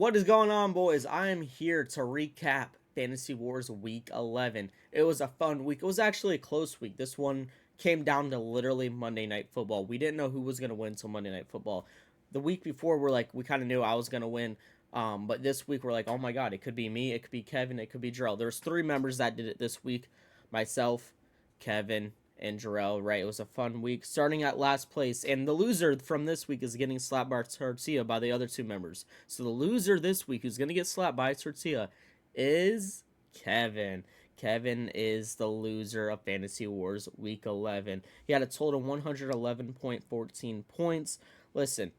What is going on, boys? I am here to recap Fantasy Wars Week 11. It was a fun week. It was actually a close week. This one came down to literally Monday Night Football. We didn't know who was going to win until Monday Night Football. The week before, we kind of knew I was going to win. But this week, we're like, oh my God, it could be me, it could be Kevin, it could be Jarrell. There's three members that did it this week. Myself, Kevin, and Jarrell, right? It was a fun week, starting at last place. And the loser from this week is getting slapped by Tortilla by the other two members. So the loser this week who's going to get slapped by Tortilla is Kevin. Kevin is the loser of Fantasy Wars Week 11. He had a total 111.14 points. Listen,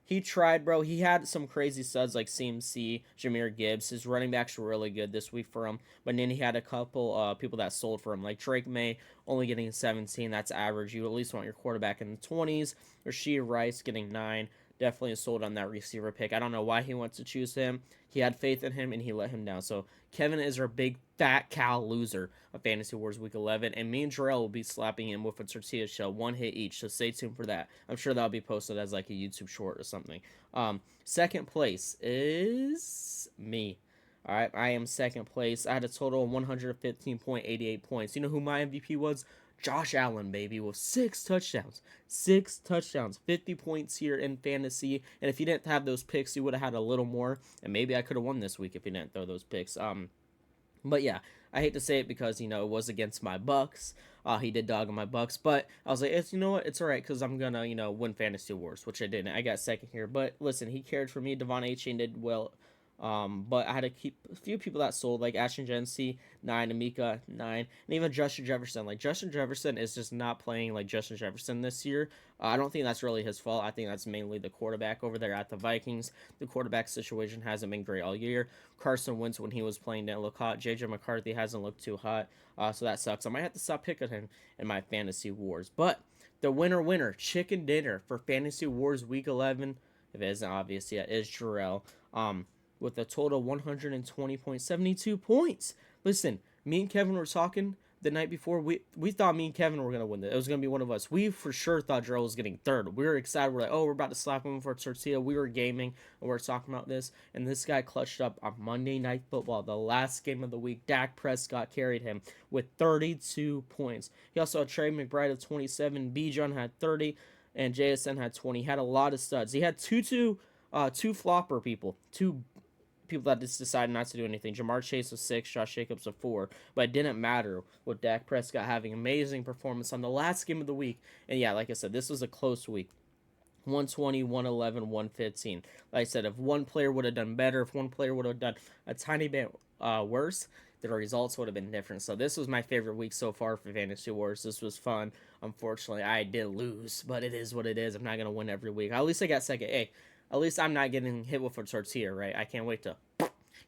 he tried, bro. He had some crazy studs like CMC, Jahmyr Gibbs. His running backs were really good this week for him. But then he had a couple people that sold for him, like Drake May only getting 17. That's average. You at least want your quarterback in the 20s. Rashee Rice getting 9. Definitely sold on that receiver pick. I don't know why he wants to choose him. He had faith in him, and he let him down. So Kevin is our big fat cow loser of Fantasy Wars Week 11, and me and Jarrell will be slapping him with a tortilla shell, one hit each. So stay tuned for that. I'm sure that'll be posted as like a YouTube short or something. Second place is me. All right, I am second place. I had a total of 115.88 points. You know who my MVP was? Josh Allen, baby, with 6 touchdowns. 6 touchdowns. 50 points here in fantasy. And if you didn't have those picks, you would have had a little more. And maybe I could have won this week if you didn't throw those picks. But yeah, I hate to say it because, it was against my Bucks. He did dog on my Bucks. But I was like, you know what? It's all right because I'm going to, win Fantasy Wars, which I didn't. I got second here. But listen, he cared for me. Devon Achane did well. But I had to keep a few people that sold, like Ashton Jency, 9, Amika, 9, and even Justin Jefferson. Like, Justin Jefferson is just not playing like Justin Jefferson this year. I don't think that's really his fault. I think that's mainly the quarterback over there at the Vikings. The quarterback situation hasn't been great all year. Carson Wentz, when he was playing, didn't look hot. JJ McCarthy hasn't looked too hot, so that sucks. I might have to stop picking him in my Fantasy Wars. But the winner, chicken dinner for Fantasy Wars Week 11, if it isn't obvious yet, is Jarrell. With a total 120.72 points. Listen, me and Kevin were talking the night before. We thought me and Kevin were going to win it. It was going to be one of us. We for sure thought Jarrell was getting third. We were excited. We're like, oh, we're about to slap him for a tortilla. We were gaming, and we were talking about this. And this guy clutched up on Monday Night Football, the last game of the week. Dak Prescott carried him with 32 points. He also had Trey McBride of 27. Bijan had 30. And JSN had 20. He had a lot of studs. He had two flopper people. Two people that just decided not to do anything. Jamar Chase was 6, Josh Jacobs was 4, but it didn't matter with Dak Prescott having amazing performance on the last game of the week. And yeah, like I said, this was a close week. 120, 111, 115. Like I said, if one player would have done better, if one player would have done a tiny bit worse, the results would have been different. So this was my favorite week so far for Fantasy Wars. This was fun. Unfortunately, I did lose, but it is what it is. I'm not going to win every week. At least I got second. Hey, at least I'm not getting hit with a tortilla, right? I can't wait to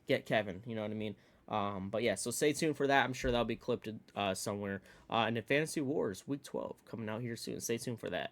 get Kevin, you know what I mean? But yeah, so stay tuned for that. I'm sure that'll be clipped somewhere. And the Fantasy Wars Week 12 coming out here soon. Stay tuned for that.